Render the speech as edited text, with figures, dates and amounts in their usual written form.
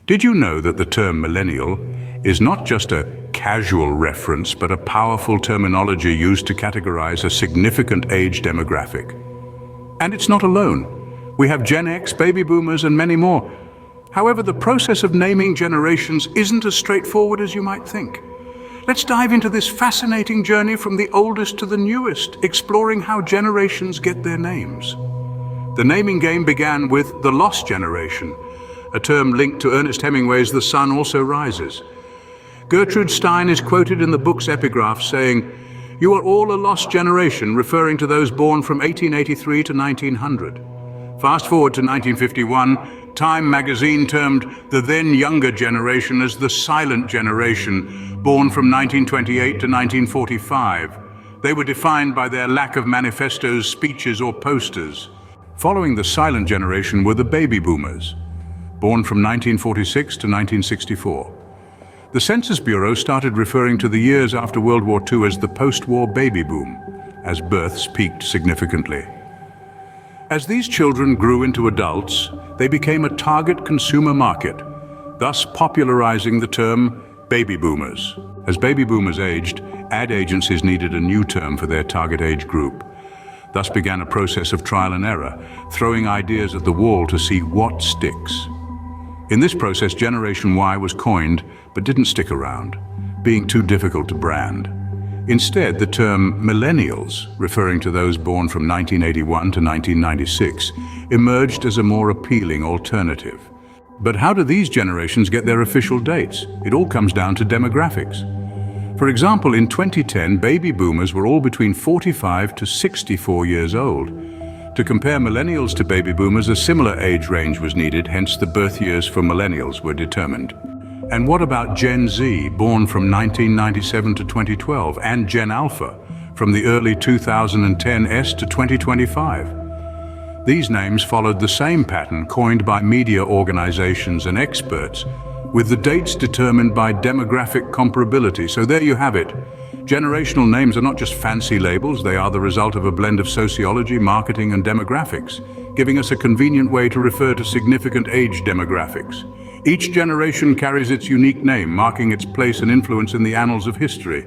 Did you know that the term millennial is not just a casual reference, but a powerful terminology used to categorize a significant age demographic? And it's not alone. We have Gen X, baby boomers, and many more. However, the process of naming generations isn't as straightforward as you might think. Let's dive into this fascinating journey from the oldest to the newest, exploring how generations get their names. The naming game began with the lost generation, a term linked to Ernest Hemingway's The Sun Also Rises. Gertrude Stein is quoted in the book's epigraph saying, "You are all a lost generation," referring to those born from 1883 to 1900. Fast forward to 1951, Time magazine termed the then younger generation as the silent generation, born from 1928 to 1945. They were defined by their lack of manifestos, speeches, or posters. Following the silent generation were the baby boomers, born from 1946 to 1964. The Census Bureau started referring to the years after World War II as the post-war baby boom, as births peaked significantly. As these children grew into adults, they became a target consumer market, thus popularizing the term baby boomers. As baby boomers aged, ad agencies needed a new term for their target age group. Thus began a process of trial and error, throwing ideas at the wall to see what sticks. In this process, Generation Y was coined, but didn't stick around, being too difficult to brand. Instead, the term Millennials, referring to those born from 1981 to 1996, emerged as a more appealing alternative. But how do these generations get their official dates? It all comes down to demographics. For example, in 2010, baby boomers were all between 45 to 64 years old. To compare millennials to baby boomers, a similar age range was needed, hence the birth years for millennials were determined. And what about Gen Z, born from 1997 to 2012, and Gen Alpha, from the early 2010s to 2025? These names followed the same pattern coined by media organizations and experts, with the dates determined by demographic comparability. So there you have it. Generational names are not just fancy labels, they are the result of a blend of sociology, marketing, and demographics, giving us a convenient way to refer to significant age demographics. Each generation carries its unique name, marking its place and influence in the annals of history.